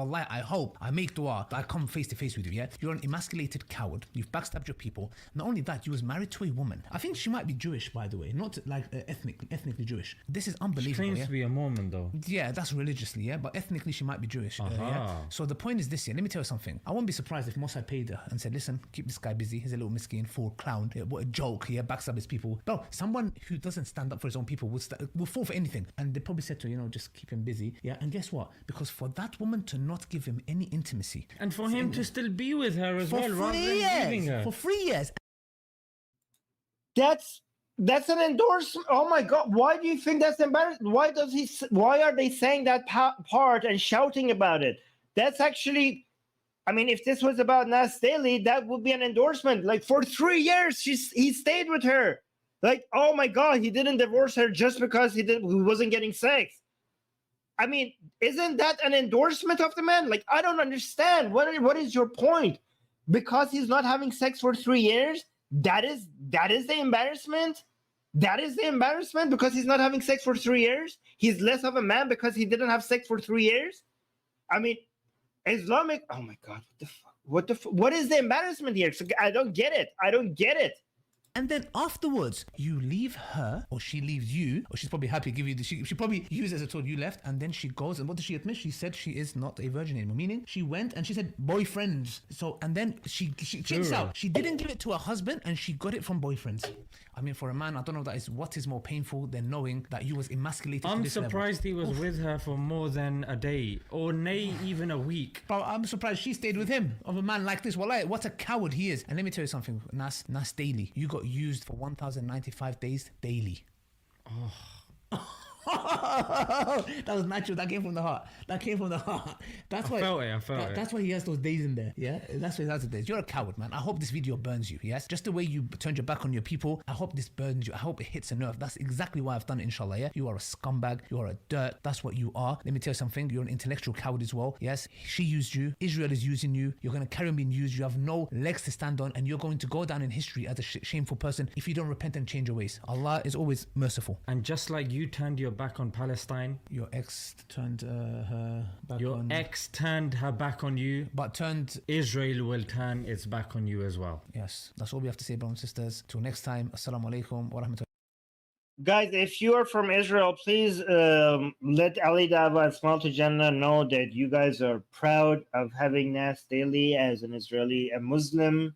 Wallahi, I hope, I make dua that I come face to face with you, yeah? You're an emasculated coward. You've backstabbed your people. Not only that, you was married to a woman. I think she might be Jewish, by the way, not like ethnically Jewish. This is unbelievable. She claims to be a Mormon, though. Yeah, that's religiously, yeah, but ethnically she might be Jewish. Yeah? So the point is this here. Let me tell you something. I won't be surprised if Mossad paid her and said, listen, keep this guy busy. He's a little miskin, fool, clown. Yeah, what a joke. Yeah, backstab his people. Bro, someone who doesn't stand up for his own people will fall for anything. And they probably said to her, just keep him busy. Yeah, and guess what? Because for that woman to not give him any intimacy. And for him to still be with her as well, rather than leaving her. For 3 years. That's an endorsement. Oh my God! Why do you think that's embarrassing? Why are they saying that part and shouting about it? That's actually, I mean, if this was about Nas Daily, that would be an endorsement. Like for 3 years, he stayed with her. Like, oh my God, he didn't divorce her just because he wasn't getting sex. I mean, isn't that an endorsement of the man? Like, I don't understand. What is your point? Because he's not having sex for 3 years. That is the embarrassment. That is the embarrassment because he's not having sex for 3 years. He's less of a man because he didn't have sex for 3 years. I mean, Islamic. Oh my God! What the fuck? What is the embarrassment here? So I don't get it. I don't get it. And then afterwards, you leave her, or she leaves you, or she's probably happy to give you she probably used it as a tool, you left, and then she goes, and what did she admit? She said she is not a virgin anymore, meaning she went and she said boyfriends. So, and then she changed out. She didn't give it to her husband, and she got it from boyfriends. I mean, for a man, I don't know what is more painful than knowing that you was emasculated. I'm surprised he was with her for more than a day, or nay, even a week. Bro, I'm surprised she stayed with him, of a man like this. Well, what a coward he is. And let me tell you something, Nas Daily, you got used for 1,095 days daily. That was natural. That came from the heart. That's why I felt it. That's why he has those days in there. Yeah, that's why he has the days. You're a coward, man. I hope this video burns you. Yes, just the way you turned your back on your people. I hope this burns you. I hope it hits a nerve. That's exactly why I've done it. Inshallah. Yeah, you are a scumbag. You are a dirt. That's what you are. Let me tell you something. You're an intellectual coward as well. Yes, she used you. Israel is using you. You're gonna carry on being used. You have no legs to stand on, and you're going to go down in history as a shameful person if you don't repent and change your ways. Allah is always merciful. And just like you turned your back on Palestine, your ex turned her back your on... ex turned her back on you, but Israel will turn its back on you as well. Yes, that's all we have to say, brothers and sisters. Till next time, assalamu alaikum wa rahmatullahi. Guys, if you are from Israel, please let Ali Dawah and Small to Jannah know that you guys are proud of having Nas Daily as an Israeli, a Muslim,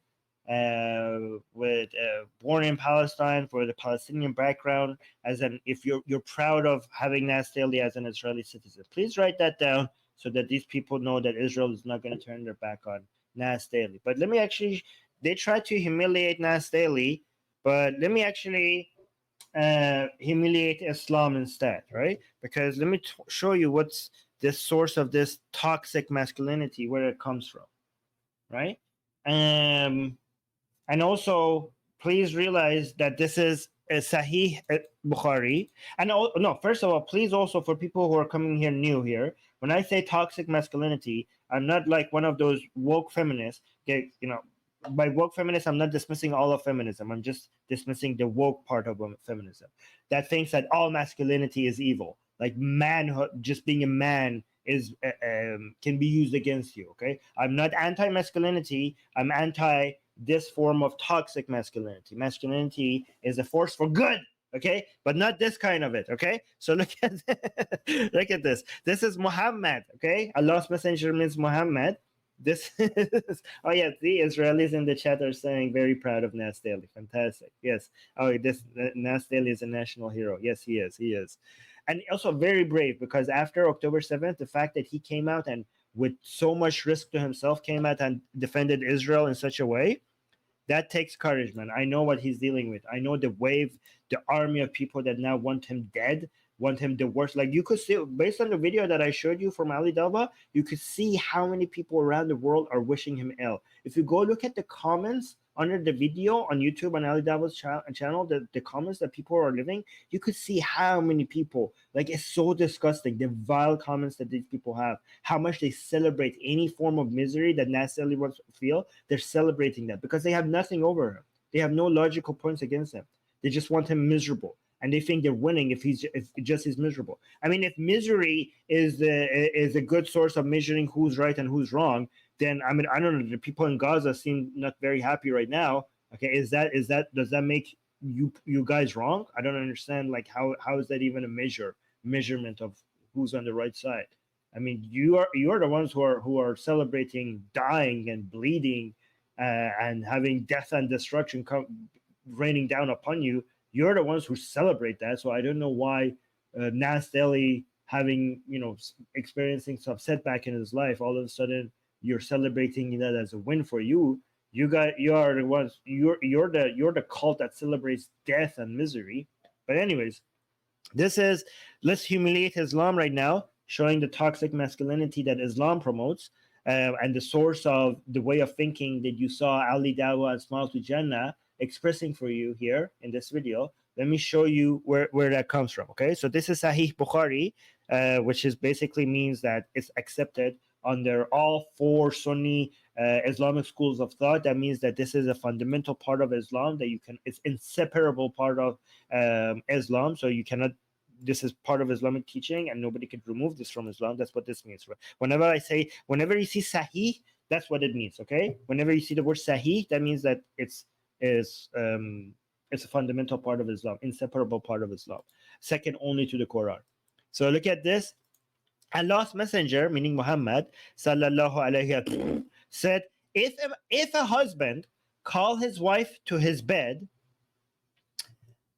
born in Palestine for the Palestinian background. If you're proud of having Nas Daily as an Israeli citizen, please write that down so that these people know that Israel is not going to turn their back on Nas Daily. But they tried to humiliate Nas Daily, but let me actually humiliate Islam instead, right? Because let me show you what's the source of this toxic masculinity, where it comes from, right? And also, please realize that this is a Sahih Bukhari. And first of all, please also, for people who are coming here new here, when I say toxic masculinity, I'm not like one of those woke feminists. By woke feminist, I'm not dismissing all of feminism. I'm just dismissing the woke part of feminism that thinks that all masculinity is evil. Like manhood, just being a man is can be used against you. Okay, I'm not anti-masculinity. I'm anti this form of toxic masculinity. Masculinity is a force for good. Okay, but not this kind of it. Okay, so look at this. This is Muhammad. Okay, Allah's messenger means Muhammad. This is, oh yeah, the Israelis in the chat are saying very proud of Nas Daily. Fantastic. Yes. Oh, this Nas Daily is a national hero. Yes, he is. And also very brave, because after October 7th, the fact that he came out and with so much risk to himself came out and defended Israel in such a way, that takes courage, man. I know what he's dealing with. I know the army of people that now want him dead, want him the worst. Like you could see, based on the video that I showed you from Ali Dawah, you could see how many people around the world are wishing him ill. If you go look at the comments under the video on YouTube on Ali Dawah's channel, the comments that people are leaving, you could see how many people, like it's so disgusting, the vile comments that these people have, how much they celebrate any form of misery that Nas Daily wants to feel. They're celebrating that because they have nothing over him. They have no logical points against him. They just want him miserable. and they think they're winning if he's miserable. I mean, if misery is a good source of measuring who's right and who's wrong, then I mean, I don't know. The people in Gaza seem not very happy right now. Okay, does that make you guys wrong? I don't understand. Like, how is that even a measurement of who's on the right side? I mean, you're the ones who are celebrating dying and bleeding and having death and destruction raining down upon you. You're the ones who celebrate that. So I don't know why Nas Daily, having experiencing some setback in his life, all of a sudden you're celebrating that as a win for you. You are the ones. You're the cult that celebrates death and misery. But anyways, let's humiliate Islam right now, showing the toxic masculinity that Islam promotes, and the source of the way of thinking that you saw Ali Dawah and Smiles to Jannah expressing for you here in this video. Let me show you where that comes from. Okay, so this is Sahih Bukhari, which is basically means that it's accepted under all four Sunni Islamic schools of thought. That means that this is a fundamental part of Islam, that it's inseparable part of Islam. So you cannot, this is part of Islamic teaching and nobody can remove this from Islam. That's what this means. Whenever you see Sahih, that's what it means. Okay, whenever you see the word Sahih, that means that it's a fundamental part of Islam, inseparable part of Islam, second only to the Quran. So look at this. Allah's messenger, meaning Muhammad sallallahu alaihi wasallam, said, if a husband call his wife to his bed,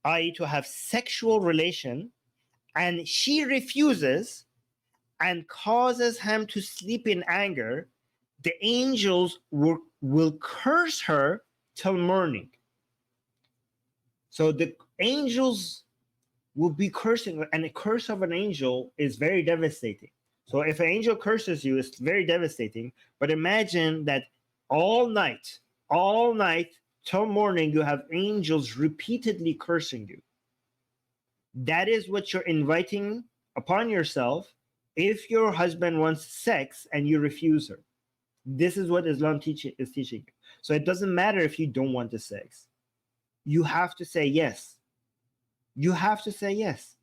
i.e. to have sexual relation, and she refuses and causes him to sleep in anger, the angels will curse her till morning. So the angels will be cursing, and the curse of an angel is very devastating. So if an angel curses you, it's very devastating. But imagine that all night till morning, you have angels repeatedly cursing you. That is what you're inviting upon yourself if your husband wants sex and you refuse her. This is what Islam is teaching you. So it doesn't matter if you don't want the sex. You have to say yes. You have to say yes.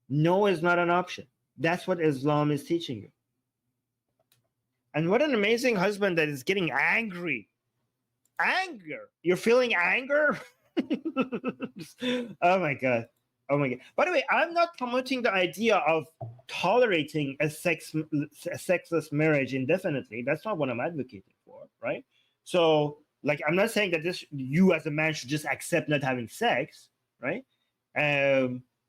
No is not an option. That's what Islam is teaching you. And what an amazing husband that is getting angry. Anger. You're feeling anger? Oh my God. Oh my God. By the way, I'm not promoting the idea of tolerating a sexless marriage indefinitely. That's not what I'm advocating for, right? So, like, I'm not saying that you as a man should just accept not having sex, right?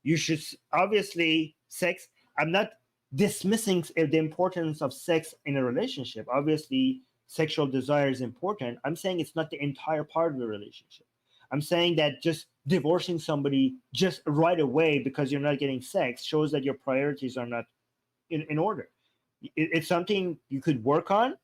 You should obviously sex. I'm not dismissing the importance of sex in a relationship. Obviously, sexual desire is important. I'm saying it's not the entire part of the relationship. I'm saying that just divorcing somebody just right away because you're not getting sex shows that your priorities are not in order. It's something you could work on.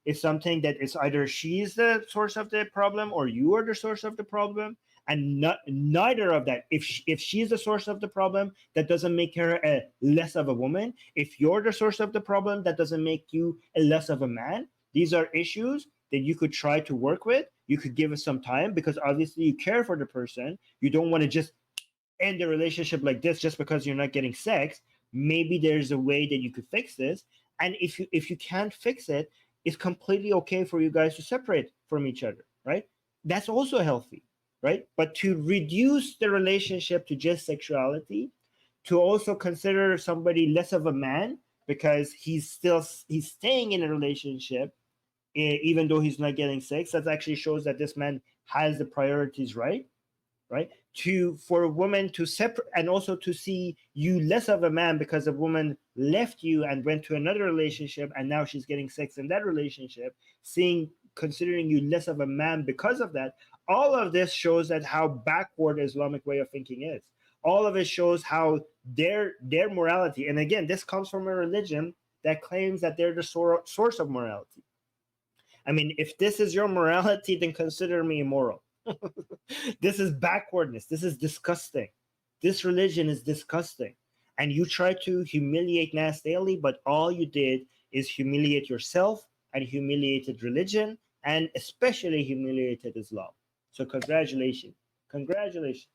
It's something that it's either she's the source of the problem or you are the source of the problem. And neither of that. If she's the source of the problem, that doesn't make her a less of a woman. If you're the source of the problem, that doesn't make you a less of a man. These are issues that you could try to work with. You could give us some time because obviously you care for the person. You don't want to just end the relationship like this just because you're not getting sex. Maybe there's a way that you could fix this. And if you can't fix it, it's completely okay for you guys to separate from each other, right? That's also healthy. Right? But to reduce the relationship to just sexuality, to also consider somebody less of a man because he's staying in a relationship even though he's not getting sex, that actually shows that this man has the priorities right? For a woman to separate, and also to see you less of a man because a woman left you and went to another relationship and now she's getting sex in that relationship, considering you less of a man because of that. All of this shows that how backward Islamic way of thinking is. All of it shows how their morality, and again, this comes from a religion that claims that they're the source of morality. I mean, if this is your morality, then consider me immoral. This is backwardness. This is disgusting. This religion is disgusting. And you try to humiliate Nas Daily, but all you did is humiliate yourself and humiliated religion and especially humiliated Islam. So congratulations. Congratulations.